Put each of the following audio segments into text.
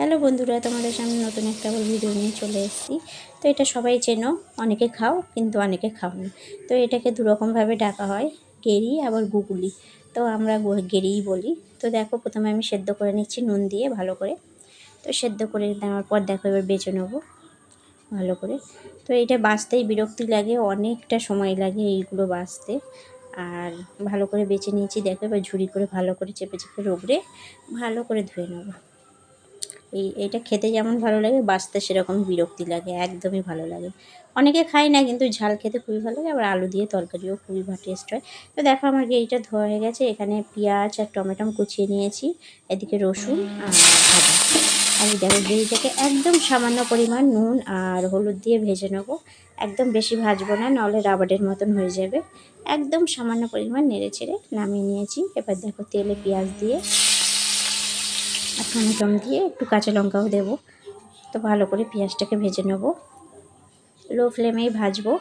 Hello বন্ধুরা, তোমাদের সামনে নতুন একটা আবার ভিডিও নিয়ে চলে এসেছি। তো এটা সবাই চেনো, অনেকে খাও কিন্তু অনেকে খাও না। তো এটাকে দুরকমভাবে ডাকা হয়, গেরি আবার গুগুলি। তো আমরা গেরিই বলি। তো দেখো, প্রথমে আমি সেদ্ধ করে নিচ্ছি নুন দিয়ে ভালো করে। তো সেদ্ধ করে নেওয়ার পর দেখো এবার বেছে নেবো ভালো করে। তো এটা বাছতেই বিরক্তি লাগে, অনেকটা সময় লাগে এইগুলো বাছতে। আর ভালো করে বেছে নিয়েছি, দেখো এবার ঝুড়ি করে ভালো করে চেপে চেপে রগড়ে ভালো করে ধুয়ে নেবো। এটা খেতে যেমন ভালো লাগে, বাছতে সেরকম বিরক্তি লাগে, একদমই ভালো লাগে। অনেকে খায় না, কিন্তু ঝাল খেতে খুবই ভালো লাগে। আবার আলু দিয়ে তরকারিও খুবই টেস্ট হয়। তো দেখো আমার গেরিটা ধোয়া হয়ে গেছে। এখানে পেঁয়াজ আর টমেটো কুচিয়ে নিয়েছি, এদিকে রসুন আর আদা। আর দেখো গেরিটাকে একদম সামান্য পরিমাণ নুন আর হলুদ দিয়ে ভেজে নেবো। একদম বেশি ভাজবো না, নাহলে রাবারের মতন হয়ে যাবে। একদম সামান্য পরিমাণ নেড়ে চেড়ে নামিয়ে নিয়েছি। এবার দেখো তেলে পেঁয়াজ দিয়ে আর টমেটো দিয়ে একটু কাঁচা লঙ্কাও দেবো। তো ভালো করে পেঁয়াজটাকে ভেজে নেব, লো ফ্লেমেই ভাজবো।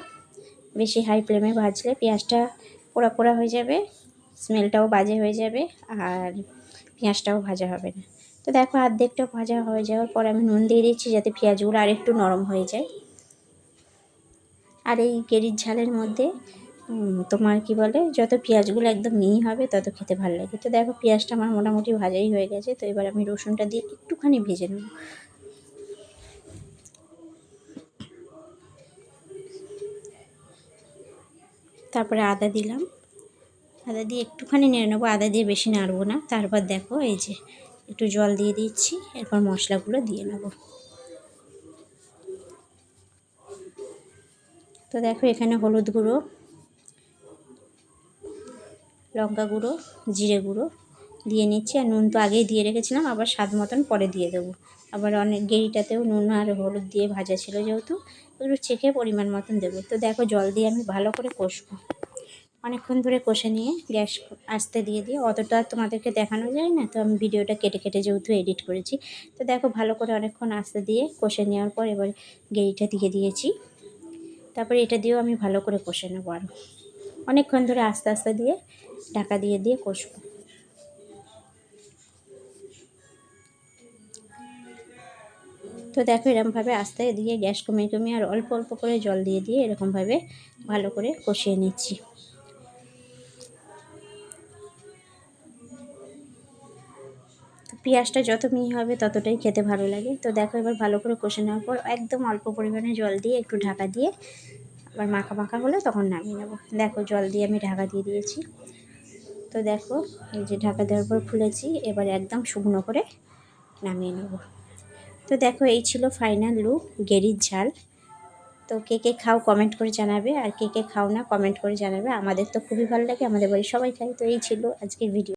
বেশি হাই ফ্লেমে ভাজলে পেঁয়াজটা পোড়া পোড়া হয়ে যাবে, স্মেলটাও বাজে হয়ে যাবে, আর পেঁয়াজটাও ভাজা হবে না। তো দেখো অর্ধেকটা ভাজা হয়ে যাওয়ার পর আমি নুন দিয়ে দিচ্ছি, যাতে পেঁয়াজগুলো আর একটু নরম হয়ে যায়। আর এই গেরির ঝালের মধ্যে তোমার কি বলে, যত পেঁয়াজগুলো একদম মিহি হবে তত খেতে ভালো লাগে। তো দেখো পেঁয়াজটা আমার মোটামুটি ভাজাই হয়ে গেছে। তো এবার আমি রসুনটা দিয়ে একটুখানি ভেজে নেব। তারপরে আদা দিলাম, আদা দিয়ে একটুখানি নেড়ে নেবো, আদা দিয়ে বেশি নাড়বো না। তারপর দেখো এই যে একটু জল দিয়ে দিচ্ছি, এরপর মশলাগুলো দিয়ে নেব। তো দেখো এখানে হলুদ গুঁড়ো, লঙ্কা গুঁড়ো, জিরে গুঁড়ো দিয়ে নিচ্ছি। আর নুন তো আগেই দিয়ে রেখেছিলাম, আবার স্বাদ মতন পরে দিয়ে দেবো। আবার অনেক গেরিটাতেও নুন আর হলুদ দিয়ে ভাজা ছিল যেহেতু, একটু চেখে পরিমাণ মতন দেবো। তো দেখো জল দিয়ে আমি ভালো করে কষবো, অনেকক্ষণ ধরে কষে নিয়ে গ্যাস আস্তে দিয়ে অতটা তোমাদেরকে দেখানো যায় না, তো আমি ভিডিওটা কেটে কেটে যেহেতু এডিট করেছি। তো দেখো ভালো করে অনেকক্ষণ আস্তে দিয়ে কষে নেওয়ার পর এবার গেরিটা দিয়ে দিয়েছি। তারপরে এটা দিয়েও আমি ভালো করে কষে নেবো, আরও অনেকক্ষণ ধরে আস্তে আস্তে দিয়ে ঢাকা দিয়ে কষবো। তো দেখো এরকমভাবে আস্তে দিয়ে গ্যাস কমিয়ে কমিয়ে আর অল্প অল্প করে জল দিয়ে এরকমভাবে ভালো করে কষিয়ে নিচ্ছি। পেঁয়াজটা যত মিহি হবে ততটাই খেতে ভালো লাগে। তো দেখো এবার ভালো করে কষে নেওয়ার পর একদম অল্প পরিমাণে জল দিয়ে একটু ঢাকা দিয়ে আবার মাখা মাখা হলে তখন নামিয়ে নেবো। দেখো জল দিয়ে আমি ঢাকা দিয়ে দিয়েছি। তো দেখো এই যে ঢাকা দেওয়ার পর খুলেছি, এবার একদম শুকনো করে নামিয়ে নেব। তো দেখো এই ছিল ফাইনাল লুক গেরির ঝাল। তো কে কে খাও কমেন্ট করে জানাবে, আর কে কে খাও না কমেন্ট করে জানাবে। আমাদের তো খুবই ভালো লাগে, আমাদের বাড়ির সবাই খায়। তো এই ছিল আজকের ভিডিও।